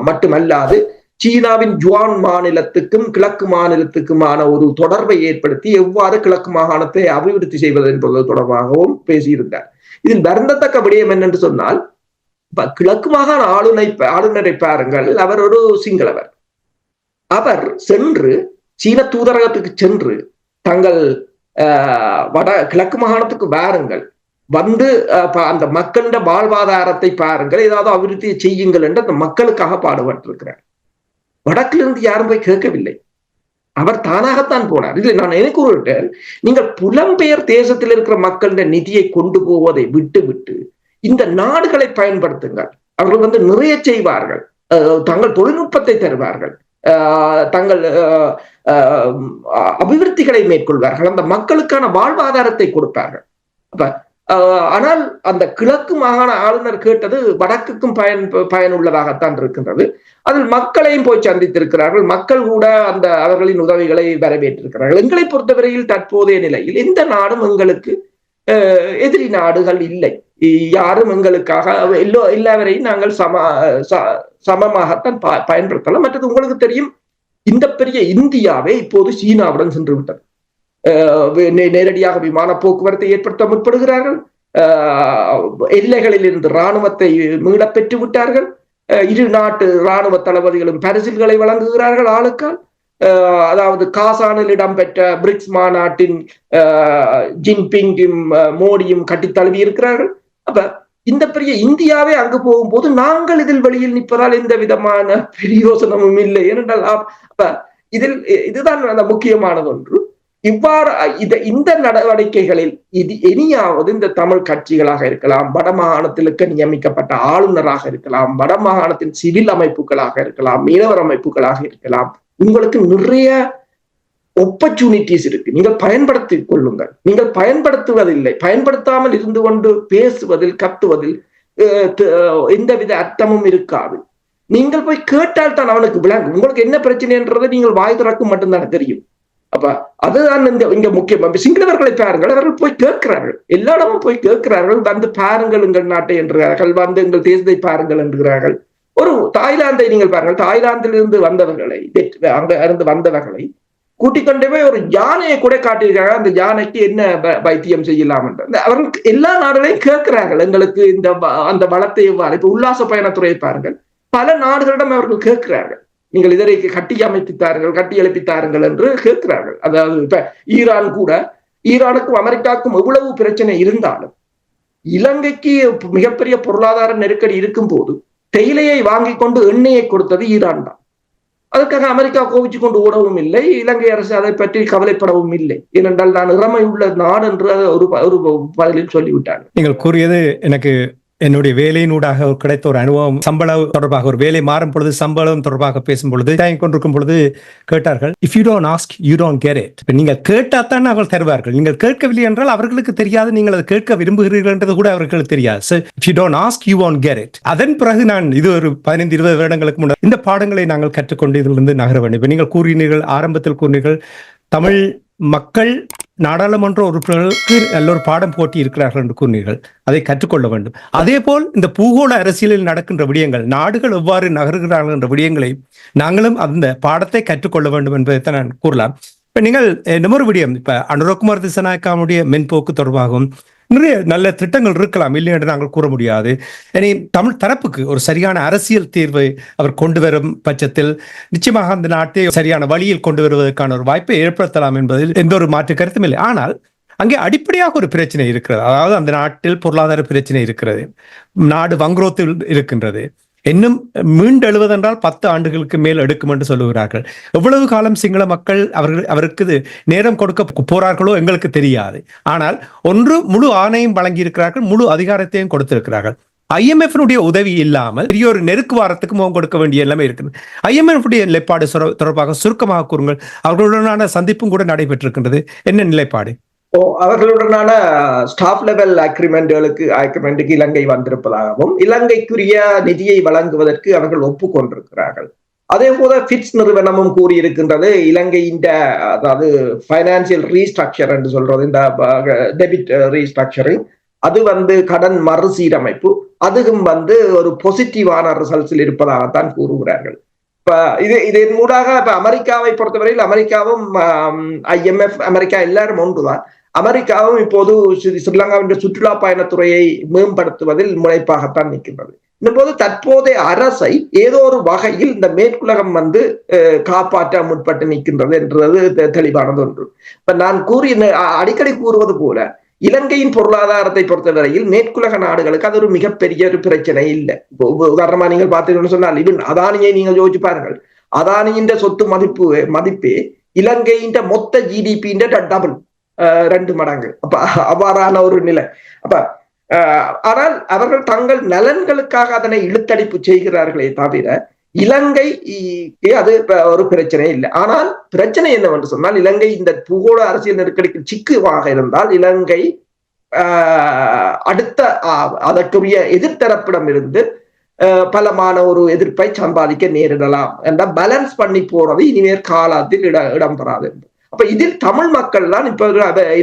மட்டுமல்லாது சீனாவின் ஜுவான் மாநிலத்துக்கும் கிழக்கு மாநிலத்துக்குமான ஒரு தொடர்பை ஏற்படுத்தி எவ்வாறு கிழக்கு மாகாணத்தை அபிவிருத்தி செய்வது என்பது தொடர்பாகவும் பேசியிருந்தார். இதில் வருந்தத்தக்க விடயம் என்னென்று சொன்னால், கிழக்கு மாகாண ஆளுநரை பாருங்கள், அவர் ஒரு சிங்களவர். அவர் சென்று சீன தூதரகத்துக்கு சென்று தங்கள் கிழக்கு மாகாணத்துக்கு வாருங்கள், வந்து அந்த மக்களிட வாழ்வாதாரத்தை பாருங்கள், ஏதாவது அபிவிருத்தியை செய்யுங்கள் என்று அந்த மக்களுக்காக பாடுபட்டிருக்கிறார். வடக்கிலிருந்து யாரும் போய் கேட்கவில்லை, அவர் தானாகத்தான் போனார். இதுல நான் என்ன கூறிட்டேன், நீங்கள் புலம்பெயர் தேசத்தில் இருக்கிற மக்களிட நிதியை கொண்டு போவதை விட்டு விட்டு இந்த நாடுகளை பயன்படுத்துங்கள். அவர்கள் நிறைய செய்வார்கள், தங்கள் தொழில்நுட்பத்தை தருவார்கள், தங்கள் அபிவிருத்திகளை மேற்கொள்வார்கள், அந்த மக்களுக்கான வாழ்வாதாரத்தை கொடுப்பார்கள். அப்ப ஆனால் அந்த கிழக்கு மாகாண ஆளுநர் கேட்டது வடக்குக்கும் பயனுள்ளதாகத்தான் இருக்கின்றது. அதில் மக்களையும் போய் சந்தித்திருக்கிறார்கள், மக்கள் கூட அந்த அவர்களின் உதவிகளை வரவேற்றிருக்கிறார்கள். எங்களை பொறுத்தவரையில் தற்போதைய நிலையில் எந்த நாடும் எங்களுக்கு எதிரி நாடுகள் இல்லை, யாரும் எங்களுக்காக எல்லாவரையும் நாங்கள் சமமாகத்தான் பயன்படுத்தலாம். மற்றது உங்களுக்கு தெரியும், இந்த பெரிய இந்தியாவே இப்போது சீனாவுடன் சென்று விட்டது. நேரடியாக விமான போக்குவரத்தை ஏற்படுத்த முற்படுகிறார்கள், எல்லைகளில் இருந்து இராணுவத்தை மீள பெற்று விட்டார்கள், இரு நாட்டு இராணுவ தளபதிகளும் பரிசில்களை வழங்குகிறார்கள் ஆளுக்கால். அதாவது காசானில் இடம்பெற்ற பிரிக்ஸ் மாநாட்டின் ஜின்பிங்கும் மோடியும் கட்டி தழுவி இருக்கிறார்கள். அப்ப இந்த பெரிய இந்தியாவே அங்கு போகும்போது நாங்கள் இதில் வெளியில் நிற்பதால் எந்த விதமான பிரயோசனமும் இல்லை என்றால், அப்ப இதுதான் அந்த முக்கியமானது ஒன்று. இவ்வாறு இந்த நடவடிக்கைகளில் இனியாவது இந்த தமிழ் கட்சிகளாக இருக்கலாம், வடமாகாணத்திற்கு நியமிக்கப்பட்ட ஆளுநராக இருக்கலாம், வடமாகாணத்தின் சிவில் அமைப்புகளாக இருக்கலாம், மீனவர் அமைப்புகளாக இருக்கலாம், உங்களுக்கு நிறைய ஆப்பர்ச்சுனிட்டிஸ் இருக்கு, நீங்கள் பயன்படுத்திக் கொள்ளுங்கள். நீங்கள் பயன்படுத்துவதில்லை, பயன்படுத்தாமல் இருந்து கொண்டு பேசுவதில் கத்துவதில் எந்தவித அர்த்தமும் இருக்காது. நீங்கள் போய் கேட்டால் தான் அவனுக்கு விளங்கும் உங்களுக்கு என்ன பிரச்சனைன்றதை. நீங்கள் வாய் திறக்கும் மட்டும்தான் தெரியும். அப்ப அதுதான் இங்க முக்கியம். சிங்களவர்களை பாருங்கள், அவர்கள் போய் கேட்கிறார்கள், எல்லா இடமும் போய் கேட்கிறார்கள், வந்து பாருங்கள் எங்கள் நாட்டை என்கிறார்கள், வந்து எங்கள் தேசத்தை பாருங்கள் என்கிறார்கள். ஒரு தாய்லாந்தை நீங்கள் பாருங்கள், தாய்லாந்திலிருந்து வந்தவர்களை அங்க இருந்து வந்தவர்களை கூட்டிக் கொண்டு போய் ஒரு யானையை கூட காட்டியிருக்காங்க, அந்த யானைக்கு என்ன வைத்தியம் செய்யலாம் என்று. அவர்கள் எல்லா நாடுகளையும் கேட்கிறார்கள், எங்களுக்கு இந்த அந்த வளத்தை எவ்வாறு. இப்ப உல்லாச பயணத்துறையை பாருங்கள், பல நாடுகளிடம் அவர்கள் கேட்கிறார்கள், நீங்கள் இதனை கட்டி அமைப்பித்தார்கள், கட்டி எழுப்பித்தாருங்கள் என்று கேட்கிறார்கள். அதாவது இப்ப ஈரான் கூட, ஈரானுக்கும் அமெரிக்காவுக்கும் எவ்வளவு பிரச்சனை இருந்தாலும் இலங்கைக்கு மிகப்பெரிய பொருளாதார நெருக்கடி இருக்கும் போது தேயிலையை வாங்கி கொண்டு எண்ணெயை கொடுத்தது ஈரான் தான். அதற்காக அமெரிக்கா கோபிச்சு கொண்டு ஓடவும் இல்லை, இலங்கை அரசு அதை பற்றி கவலைப்படவும் இல்லை. ஏனென்றால் நான் இறமை உள்ள நாடு என்று ஒரு பதிலில் சொல்லிவிட்டாங்க. நீங்கள் கூறியது எனக்கு என்னுடைய வேலையினூடாக கிடைத்த ஒரு அனுபவம். சம்பளம் தொடர்பாக ஒரு வேலை மாறும் பொழுது, சம்பளம் தொடர்பாக பேசும் பொழுது, கொண்டிருக்கும் பொழுது கேட்டார்கள், if you don't ask you don't get it. நீங்கள் கேட்டாத்தான் அவர்கள் தருவார்கள், நீங்கள் கேட்கவில்லை என்றால் அவர்களுக்கு தெரியாது நீங்கள் அதை கேட்க விரும்புகிறீர்கள் என்றது கூட அவர்களுக்கு தெரியாது. So if you don't ask you won't get it. அதன் பிறகு நான் இது ஒரு 15-20 வருடங்களுக்கு முன்னர் இந்த பாடங்களை நாங்கள் கற்றுக்கொண்டு இதிலிருந்து நகர வேண்டும். இப்ப நீங்கள் கூறினீர்கள், ஆரம்பத்தில் கூறினீர்கள், தமிழ் மக்கள் நாடாளுமன்ற உறுப்பினர்களுக்கு நல்ல ஒரு பாடம் போட்டி இருக்கிறார்கள் என்று கூறினீர்கள், அதை கற்றுக்கொள்ள வேண்டும். அதே போல் இந்த பூகோள அரசியலில் நடக்கின்ற விடயங்கள், நாடுகள் எவ்வாறு நகர்கிறார்கள் என்ற விடயங்களை நாங்களும் அந்த பாடத்தை கற்றுக்கொள்ள வேண்டும் என்பதைத்தான் நான் கூறலாம். இப்ப நீங்கள் இன்னொரு விடயம், இப்ப அனுரகுமார் திசாநாயக்காவுடைய மென்போக்கு தொடர்பாகவும் நிறைய நல்ல திட்டங்கள் இருக்கலாம், இல்லை என்று நாங்கள் கூற முடியாது. இனி தமிழ் தரப்புக்கு ஒரு சரியான அரசியல் தீர்வை அவர் கொண்டு வரும் பட்சத்தில் நிச்சயமாக அந்த நாட்டை சரியான வழியில் கொண்டு வருவதற்கான ஒரு வாய்ப்பை ஏற்படுத்தலாம் என்பதில் எந்த ஒரு மாற்று கருத்தும் இல்லை. ஆனால் அங்கே அடிப்படையாக ஒரு பிரச்சனை இருக்கிறது. அதாவது அந்த நாட்டில் பொருளாதார பிரச்சனை இருக்கிறது, நாடு வங்குரோத்தில் இருக்கின்றது. இன்னும் மீண்டெழுவதென்றால் 10 ஆண்டுகளுக்கு மேல் எடுக்கும் என்று சொல்லுகிறார்கள். எவ்வளவு காலம் சிங்கள மக்கள் அவருக்கு நேரம் கொடுக்க போறார்களோ எங்களுக்கு தெரியாது. ஆனால் ஒன்று, முழு ஆணையும் வழங்கி இருக்கிறார்கள், முழு அதிகாரத்தையும் கொடுத்திருக்கிறார்கள். IMF உதவி இல்லாமல் பெரிய ஒரு நெருக்கு வாரத்துக்கு முகம் கொடுக்க வேண்டிய எல்லாமே இருக்குது. IMF நிலைப்பாடு தொடர்பாக சுருக்கமாக கூறுங்கள். அவர்களுடனான சந்திப்பும் கூட நடைபெற்றிருக்கின்றது, என்ன நிலைப்பாடு? அவர்களுடனான ஸ்டாஃப் லெவல் அக்ரிமெண்ட்டுக்கு இலங்கை வந்திருப்பதாகவும், இலங்கைக்குரிய நிதியை வழங்குவதற்கு அவர்கள் ஒப்புக்கொண்டிருக்கிறார்கள். அதே போல ஃபிட்ஸ் நிறுவனமும் கூறியிருக்கின்றது, இலங்கையின் அதாவது பைனான்சியல் ரீஸ்ட்ரக்சர் என்று சொல்றது, இந்த டெபிட் ரீஸ்ட்ரக்சரிங், அது கடன் மறுசீரமைப்பு, அதுவும் ஒரு பாசிட்டிவான ரிசல்ட்ஸில் இருப்பதாகத்தான் கூறுகிறார்கள். இப்ப இதன் மூடாக இப்ப அமெரிக்காவை பொறுத்தவரையில் அமெரிக்காவும் IMF அமெரிக்கா எல்லாரும் ஒன்றுதான். அமெரிக்காவும் இப்போது ஸ்ரீலங்காவின் சுற்றுலா பயணத்துறையை மேம்படுத்துவதில் முனைப்பாகத்தான் நிற்கின்றது. போது தற்போதைய அரசை ஏதோ ஒரு வகையில் இந்த மேற்குலகம் காப்பாற்ற முற்பட்டு நிற்கின்றது என்றது தெளிவானது ஒன்று. இப்ப நான் அடிக்கடி கூறுவது போல இலங்கையின் பொருளாதாரத்தை பொறுத்தவரையில் மேற்குலக நாடுகளுக்கு அது ஒரு மிகப்பெரிய ஒரு பிரச்சனை இல்லை. உதாரணமா நீங்கள் பார்த்தீங்கன்னு சொன்னால் இவன் அதானியை நீங்கள் யோசிச்சு பாருங்கள். அதானியின் சொத்து மதிப்பே இலங்கையின் மொத்த ஜிடிபி டபுள், 2 மடங்கு. அப்ப அவ்வாறான ஒரு நிலை. அப்ப ஆனால் அவர்கள் தங்கள் நலன்களுக்காக அதனை இழுத்தடிப்பு செய்கிறார்களே தவிர இலங்கைக்கு அது ஒரு பிரச்சனை இல்லை. ஆனால் பிரச்சனை என்னவென்று சொன்னால் இலங்கை இந்த பூகோள அரசியல் நெருக்கடிக்கு சிக்குவாக இருந்தால் இலங்கை அடுத்த அதற்குரிய எதிர்த்தரப்பிடம் இருந்து பலமான ஒரு எதிர்ப்பை சம்பாதிக்க நேரிடலாம் என்ற பேலன்ஸ் பண்ணி போறது இனிமேல் காலத்தில் இடம்பெறாது. அப்ப இதில் தமிழ் மக்கள் தான் இப்ப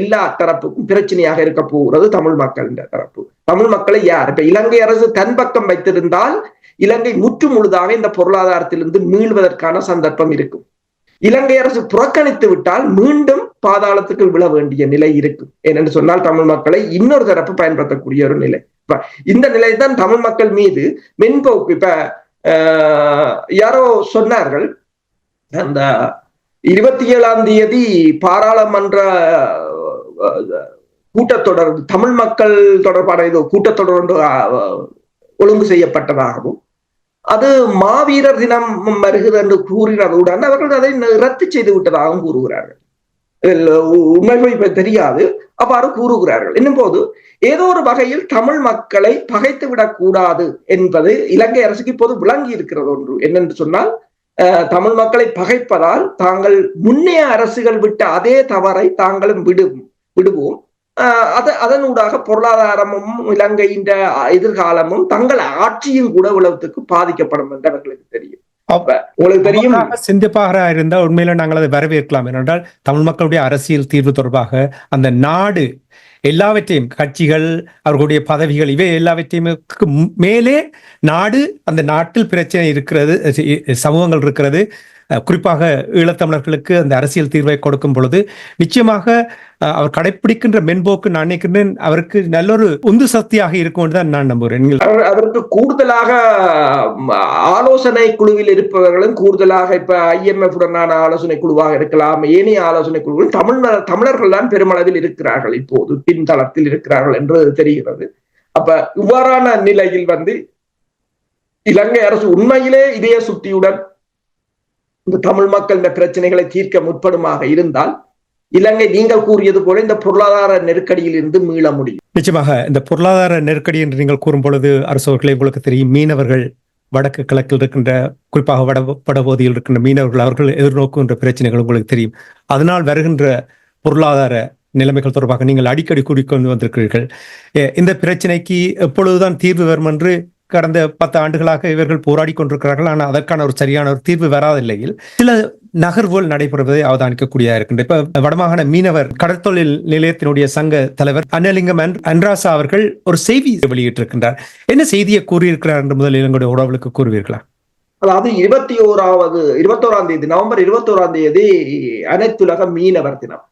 எல்லா தரப்புக்கும் பிரச்சனையாக இருக்க போகிறது. தமிழ் மக்கள் தரப்பு, தமிழ் மக்களை யார் இப்ப இலங்கை அரசு தன் பக்கம் வைத்திருந்தால் இலங்கை முற்று முழுதாக இந்த பொருளாதாரத்திலிருந்து மீள்வதற்கான சந்தர்ப்பம் இருக்கும். இலங்கை அரசு புறக்கணித்து விட்டால் மீண்டும் பாதாளத்துக்கு விழ வேண்டிய நிலை இருக்கும். ஏனென்று சொன்னால் தமிழ் மக்களை இன்னொரு தரப்பு பயன்படுத்தக்கூடிய ஒரு நிலை. இந்த நிலை தான் தமிழ் மக்கள் மீது மென்போக்கு. இப்ப யாரோ சொன்னார்கள், அந்த 27ஆம் தேதி பாராளுமன்ற கூட்டத்தொடர் தமிழ் மக்கள் தொடர்பான ஏதோ கூட்டத்தொடர் ஒழுங்கு செய்யப்பட்டதாகவும் அது மாவீரர் தினம் வருகிறது என்று கூறினதுடன் அவர்கள் அதை ரத்து செய்து விட்டதாகவும் கூறுகிறார்கள். உண்மை தெரியாது, அவ்வாறு கூறுகிறார்கள். என்னும் போது ஏதோ ஒரு வகையில் தமிழ் மக்களை பகைத்து விடக்கூடாது என்பது இலங்கை அரசுக்கு இப்போது விளங்கி இருக்கிறது ஒன்று. என்னென்று சொன்னால் தமிழ் மக்களை பகைப்பதால் தாங்கள் முன்னைய அரசுகள் விட்ட அதே தவறை தாங்களும் விடுவோம், அதனூடாக பொருளாதாரமும் இலங்கையின் எதிர்காலமும் தங்கள் ஆட்சியும் கூட உலகத்துக்கு பாதிக்கப்படும் என்று அவர்களுக்கு தெரியும். உங்களுக்கு தெரியும், சிந்திப்பாக இருந்தால் உண்மையில நாங்கள் அதை வரவேற்கலாம். ஏனென்றால் தமிழ் மக்களுடைய அரசியல் தீர்வு தொடர்பாக அந்த நாடு எல்லாவற்றையும், கட்சிகள், அவர்களுடைய பதவிகள், இவை எல்லாவற்றையும் மேலே நாடு, அந்த நாட்டில் பிரச்சனை இருக்கிறது, சமூகங்கள் இருக்கிறது. குறிப்பாக ஈழத்தமிழர்களுக்கு அந்த அரசியல் தீர்வை கொடுக்கும் பொழுது நிச்சயமாக அவர் கடைபிடிக்கின்ற மென்போக்கு நான் நினைக்கிறேன் அவருக்கு நல்லொரு உந்து சக்தியாக இருக்கும் என்று தான் நான் நம்புகிறேன். அவருக்கு கூடுதலாக ஆலோசனை குழுவில் இருப்பவர்களும் கூடுதலாக இப்ப IMF உடனான ஆலோசனை குழுவாக இருக்கலாம், ஏனைய ஆலோசனை குழுவில் தமிழர்கள் தான் பெருமளவில் இருக்கிறார்கள், இப்போது பின்தளத்தில் இருக்கிறார்கள் என்று தெரிகிறது. அப்ப இவ்வாறான நிலையில் இலங்கை அரசு உண்மையிலே இதய சுத்தியுடன் இந்த தமிழ் மக்கள் இந்த பிரச்சனைகளை தீர்க்க முற்படுமாக இருந்தால் இலங்கை நீங்கள் கூறியது போல இந்த பொருளாதார நெருக்கடியில் இருந்து மீள முடியும். நிச்சயமாக இந்த பொருளாதார நெருக்கடி என்று நீங்கள் கூறும் பொழுது அரசவர்களை உங்களுக்கு தெரியும், மீனவர்கள் வடக்கு கிழக்கில் இருக்கின்ற, குறிப்பாக வடபகுதியில் இருக்கின்ற மீனவர்கள் அவர்கள் எதிர்நோக்குகின்ற பிரச்சனைகள் உங்களுக்கு தெரியும். அதனால் வருகின்ற பொருளாதார நிலைமைகள் தொடர்பாக நீங்கள் அடிக்கடி கூறிக்கொண்டு வந்திருக்கிறீர்கள். இந்த பிரச்சனைக்கு எப்பொழுதுதான் தீர்வு வரும் என்று கடந்த 10 ஆண்டுகளாக இவர்கள் போராடி கொண்டிருக்கிறார்கள். ஆனால் அதற்கான ஒரு சரியான ஒரு தீர்வு வராத நிலையில் சில நகர்வுகள் நடைபெறுவதை அவதானிக்கக்கூடியதாக இருக்கின்ற. இப்ப வடமாகாண மீனவர் கடற்தொழில் நிலையத்தினுடைய சங்க தலைவர் அன்னலிங்கம் அன்ராசா அவர்கள் ஒரு செய்தி வெளியிட்டிருக்கின்றார். என்ன செய்தியை கூறியிருக்கிறார் என்று முதலில் எங்களுடைய உறவுகளுக்கு கூறுவீர்களா? அதாவது 21ஆம் தேதி நவம்பர் 21ஆம் தேதி அனைத்துலக மீனவர் தினம்.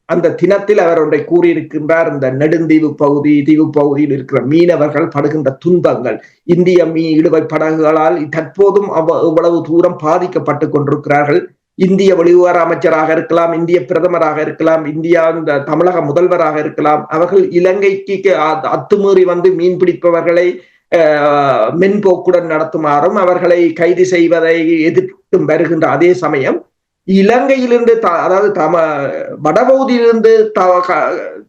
அந்த தினத்தில் அவர் ஒன்றை கூறியிருக்கின்றார். இந்த நெடுந்தீவு பகுதியில் இருக்கிற மீனவர்கள் படுகின்ற துன்பங்கள், இந்திய இழுவை படகுகளால் தற்போதும் இவ்வளவு தூரம் பாதிக்கப்பட்டு கொண்டிருக்கிறார்கள். இந்திய வெளிவிவகார அமைச்சராக இருக்கலாம், இந்திய பிரதமராக இருக்கலாம், இந்தியா இந்த தமிழக முதல்வராக இருக்கலாம், அவர்கள் இலங்கைக்கு அத்துமீறி மீன் பிடிப்பவர்களை மென்போக்குடன் நடத்துமாறும் அவர்களை கைது செய்வதை எதிர்த்து வருகின்ற அதே சமயம் இலங்கையிலிருந்து அதாவது வடபகுதியிலிருந்து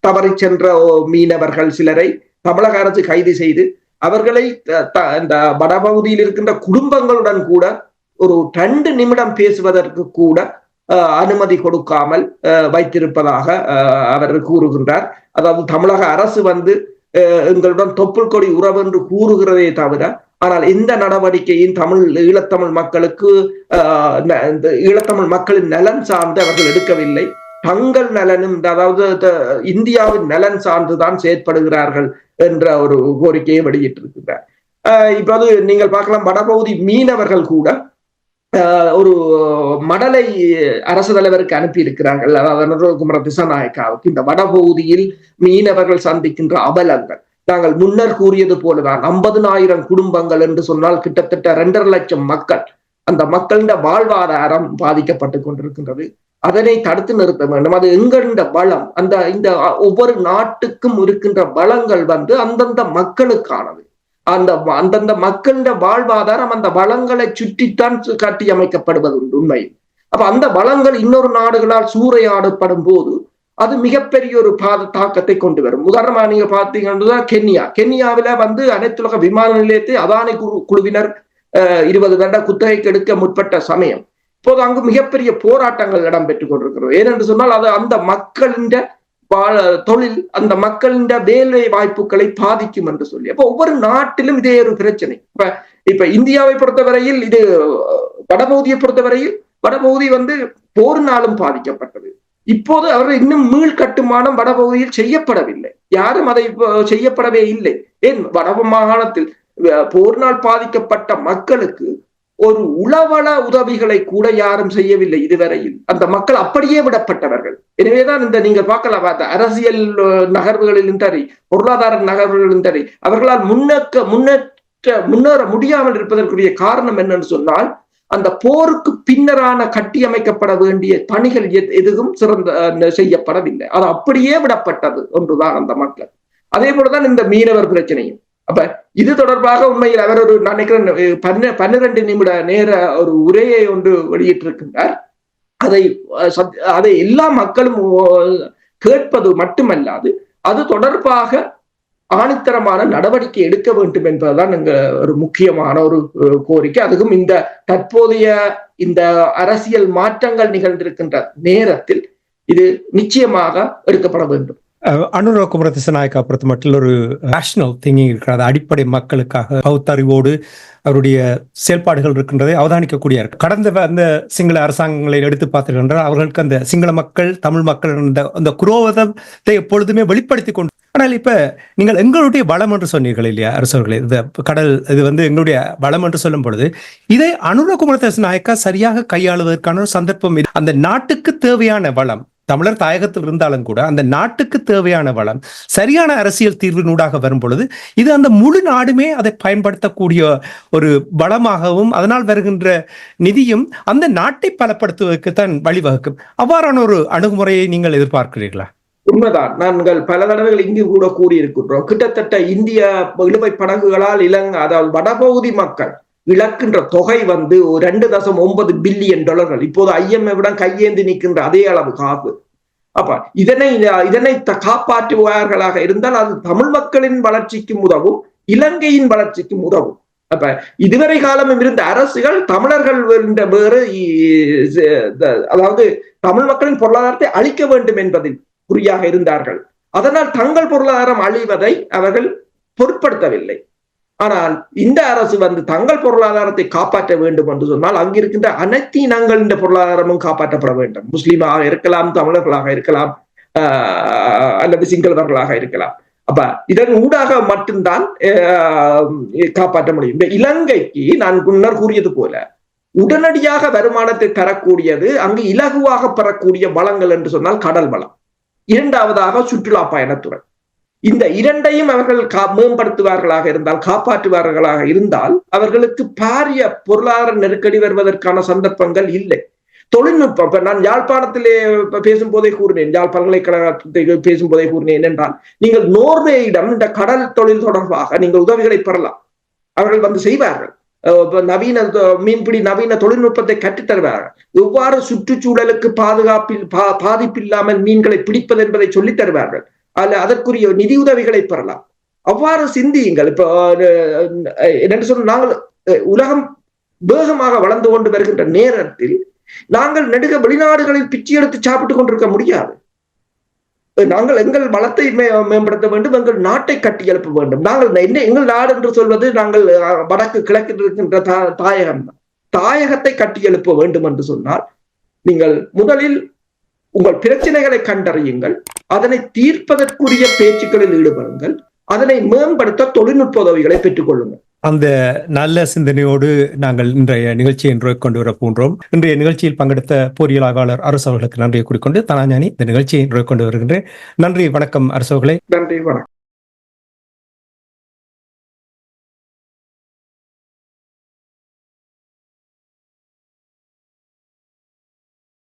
தவறி சென்ற மீனவர்கள் சிலரை தமிழக அரசு கைது செய்து அவர்களை இந்த வடபகுதியில் இருக்கின்ற குடும்பங்களுடன் கூட ஒரு 2 நிமிடம் பேசுவதற்கு கூட அனுமதி கொடுக்காமல் வைத்திருப்பதாக அவர் கூறுகின்றார். அதாவது தமிழக அரசு எங்களுடன் தொப்புள் கொடி உறவு என்று கூறுகிறதே தவிர ஆனால் எந்த நடவடிக்கையும் ஈழத்தமிழ் மக்களுக்கு ஈழத்தமிழ் மக்களின் நலன் சார்ந்து அவர்கள் எடுக்கவில்லை. தங்கள் நலனும், அதாவது இந்தியாவின் நலன் சார்ந்துதான் செயற்படுகிறார்கள் என்ற ஒரு கோரிக்கையை வெளியிட்டிருக்கிறார். இப்போது நீங்கள் பார்க்கலாம், வடபகுதி மீனவர்கள் கூட ஒரு மடலை அரசு தலைவருக்கு அனுப்பி இருக்கிறார்கள். அதாவது குமர திசாநாயக்காவுக்கு இந்த வடபகுதியில் மீனவர்கள் சந்திக்கின்ற அவலங்கள், நாங்கள் முன்னர் கூறியது போலதான் 50,000 குடும்பங்கள் என்று சொன்னால் கிட்டத்தட்ட 2.5 லட்சம் மக்கள். அந்த மக்களின் வாழ்வாதாரம் பாதிக்கப்பட்டு கொண்டிருக்கின்றது. அதனை தடுத்து நிறுத்த வேண்டும். அது எங்கின்ற பலம், இந்த ஒவ்வொரு நாட்டுக்கும் இருக்கின்ற பலங்கள் அந்தந்த மக்களுக்கானது. அந்தந்த மக்களின் வாழ்வாதாரம் அந்த வளங்களை சுற்றித்தான் கட்டி அமைக்கப்படுவது உண்மை. அப்ப அந்த வளங்கள் இன்னொரு நாடுகளால் சூறையாடப்படும் போது அது மிகப்பெரிய ஒரு தாக்கத்தை கொண்டு வரும். உதாரணமா நீங்க பாத்தீங்கன்னா கென்யாவில அனைத்துலக விமான நிலையத்தை அதானி குழுவினர் 20 வருட குத்தகைக்கு எடுக்க முற்பட்ட சமயம். இப்போது அங்கு மிகப்பெரிய போராட்டங்கள் இடம்பெற்றுக் கொண்டிருக்கிறது. ஏனென்று சொன்னால் அது அந்த மக்களின் தொழில், அந்த மக்களின் வேலை வாய்ப்புகளை பாதிக்கும் என்று சொல்லி. அப்ப ஒவ்வொரு நாட்டிலும் இதே ஒரு பிரச்சனை. இப்ப இந்தியாவை பொறுத்தவரையில், இது வடபகுதியை பொறுத்தவரையில் வடபகுதி போரினாலும் பாதிக்கப்பட்டது. இப்போது அவர்கள் இன்னும் மீள் கட்டுமானம் வடபகுதியில் செய்யப்படவில்லை. யாரும் அதை செய்யப்படவே இல்லை. ஏன்? வட மாகாணத்தில் போரினால் பாதிக்கப்பட்ட மக்களுக்கு ஒரு உளவள உதவிகளை கூட யாரும் செய்யவில்லை இதுவரையில். அந்த மக்கள் அப்படியே விடப்பட்டவர்கள். எனவேதான் நீங்க பார்க்கலாம், அரசியல் நகர்வுகளிலும் சரி, பொருளாதார நகர்வுகளிலும் சரி, அவர்களால் முன்னேற முடியாமல் இருப்பதற்குரிய காரணம் என்னன்னு சொன்னால், அந்த போருக்கு பின்னரான கட்டியமைக்கப்பட வேண்டிய பணிகள் எதுவும் செய்யப்படவில்லை. அது அப்படியே விடப்பட்டது ஒன்றுதான் அந்த மக்கள். அதே போலதான் இந்த மீனவர் பிரச்சனையும். அப்ப இது தொடர்பாக உண்மையில் அவர் நான் நினைக்கிறேன் 12 நிமிட நேர ஒரு உரையை ஒன்று வெளியிட்டிருக்கின்றார். அதை எல்லா மக்களும் கேட்பது மட்டுமல்லாது அது தொடர்பாக ஆணித்தரமான நடவடிக்கை எடுக்க வேண்டும் என்பதுதான் ஒரு முக்கியமான ஒரு கோரிக்கை. அதுவும் இந்த தற்போதைய இந்த அரசியல் மாற்றங்கள் நிகழ்ந்திருக்கின்ற நேரத்தில் இது நிச்சயமாக எடுக்கப்பட வேண்டும். அனுர குமார திசாநாயக்கா பொறுத்த மட்டும் ஒரு ரேஷனல் திங்கிங் இருக்கிறது. அடிப்படை மக்களுக்காக பகுத்தறிவோடு அவருடைய செயல்பாடுகள் இருக்கின்றதை அவதானிக்கக்கூடிய இருக்கு. கடந்த அந்த சிங்கள அரசாங்கங்களை எடுத்து பார்த்துக்கின்றால் அவர்களுக்கு அந்த சிங்கள மக்கள், தமிழ் மக்கள் அந்த குரோதத்தை எப்பொழுதுமே வெளிப்படுத்தி கொண்டு. ஆனால் இப்ப நீங்கள் எங்களுடைய வளம் என்று சொன்னீர்கள் இல்லையா அரசர்களே, இந்த கடல் இது எங்களுடைய வளம் என்று சொல்லும் பொழுது இதை அனுர குமார திசாநாயக்கா சரியாக கையாளுவதற்கான ஒரு சந்தர்ப்பம். அந்த நாட்டுக்கு தேவையான வளம், தமிழர் தாயகத்தில் இருந்தாலும் கூட அந்த நாட்டுக்கு தேவையான வளம் சரியான அரசியல் தீர்வினூடாக வரும் பொழுது இது அந்த முழு நாடுமே அதை பயன்படுத்தக்கூடிய ஒரு வளமாகவும் அதனால் வருகின்ற நிதியும் அந்த நாட்டை பலப்படுத்துவதற்கு தான் வழிவகுக்கும். அவ்வாறான ஒரு அணுகுமுறையை நீங்கள் எதிர்பார்க்கிறீர்களா? உண்மைதான். நாங்கள் பல தடவைகள் இங்கு கூட கூறியிருக்கின்றோம். கிட்டத்தட்ட இந்திய இழுவை படகுகளால் அதாவது வடபகுதி மக்கள் இழக்கின்ற தொகை 2.9 பில்லியன் டாலர்கள். இப்போது IMF கையேந்தி நிற்கின்ற அதே அளவு காப்பு. அப்ப இதனை காப்பாற்றுவார்களாக இருந்தால் அது தமிழ் மக்களின் வளர்ச்சிக்கும் உதவும், இலங்கையின் வளர்ச்சிக்கும் உதவும். அப்ப இதுவரை காலமும் இருந்த அரசுகள் தமிழர்கள் வேறு, அதாவது தமிழ் மக்களின் பொருளாதாரத்தை அழிக்க வேண்டும் என்பதில் குறியாக இருந்தார்கள். அதனால் தங்கள் பொருளாதாரம் அழிவதை அவர்கள் பொருட்படுத்தவில்லை. ஆனால் இந்த அரசு தங்கள் பொருளாதாரத்தை காப்பாற்ற வேண்டும் என்று சொன்னால் அங்கிருக்கின்ற அனைத்து இனங்களின் பொருளாதாரமும் காப்பாற்றப்பட வேண்டும். முஸ்லீமாக இருக்கலாம், தமிழர்களாக இருக்கலாம், அல்லது சிங்களவர்களாக இருக்கலாம். அப்ப இதன் ஊடாக மட்டும்தான் காப்பாற்ற முடியும். இந்த இலங்கைக்கு நான் முன்னர் கூறியது போல உடனடியாக வருமானத்தை தரக்கூடியது, அங்கு இலகுவாக பெறக்கூடிய வளங்கள் என்று சொன்னால் கடல் வளம், இரண்டாவதாக சுற்றுலா பயணத்துறை. இந்த இரண்டையும் அவர்கள் மேம்படுத்துவார்களாக இருந்தால், காப்பாற்றுவார்களாக இருந்தால் அவர்களுக்கு பாரிய பொருளாதார நெருக்கடி வருவதற்கான சந்தர்ப்பங்கள் இல்லை. தொழில்நுட்பம், இப்ப நான் யாழ்ப்பாணத்திலே பேசும்போதே கூறினேன், யாழ் பல்கலைக்கழகத்தை பேசும்போதே கூறினேன் என்றால், நீங்கள் நோர்வேயிடம் இந்த கடல் தொழில் தொடர்பாக நீங்கள் உதவிகளை பெறலாம். அவர்கள் செய்வார்கள். நவீன மீன்பிடி நவீன தொழில்நுட்பத்தை கற்றுத் தருவார்கள். எவ்வாறு சுற்றுச்சூழலுக்கு பாதிப்பில்லாமல் மீன்களை பிடிப்பது என்பதை சொல்லித் தருவார்கள். அதற்குரிய நிதி உதவிகளை பெறலாம். அவ்வாறு சிந்தியுங்கள். இப்ப என்னென்று சொன்ன, நாங்கள் உலகம் வேகமாக வளர்ந்து கொண்டு வருகின்ற நேரத்தில் நாங்கள் நெடுக வெளிநாடுகளில் பிச்சை எடுத்து சாப்பிட்டுக் கொண்டிருக்க முடியாது. நாங்கள் எங்கள் வளத்தை மேம்படுத்த வேண்டும், எங்கள் நாட்டை கட்டி எழுப்ப வேண்டும். நாங்கள் எங்கள் நாடு என்று சொல்வது நாங்கள் வடக்கு கிழக்கில் இருக்கின்ற தாயகம் தான். தாயகத்தை கட்டி எழுப்ப வேண்டும் என்று சொன்னால் நீங்கள் முதலில் உங்கள் பிரச்சனைகளை கண்டறியுங்கள், அதனை தீர்ப்பதற்குரிய பேச்சுக்களில் ஈடுபடுங்கள், அதனை மேம்படுத்த தொழில்நுட்ப உதவிகளை பெற்றுக் கொள்ளுங்கள். அந்த நல்ல சிந்தனையோடு நாங்கள் இன்றைய நிகழ்ச்சியை கொண்டு வர போன்றோம். இன்றைய நிகழ்ச்சியில் பங்கெடுத்த பொறியியலாளர் அரசு அவர்களுக்கு நன்றியை கூறிக்கொண்டு தனாஞானி இந்த நிகழ்ச்சியை கொண்டு வருகின்றேன். நன்றி, வணக்கம் அரசு அவர்களே. நன்றி, வணக்கம்.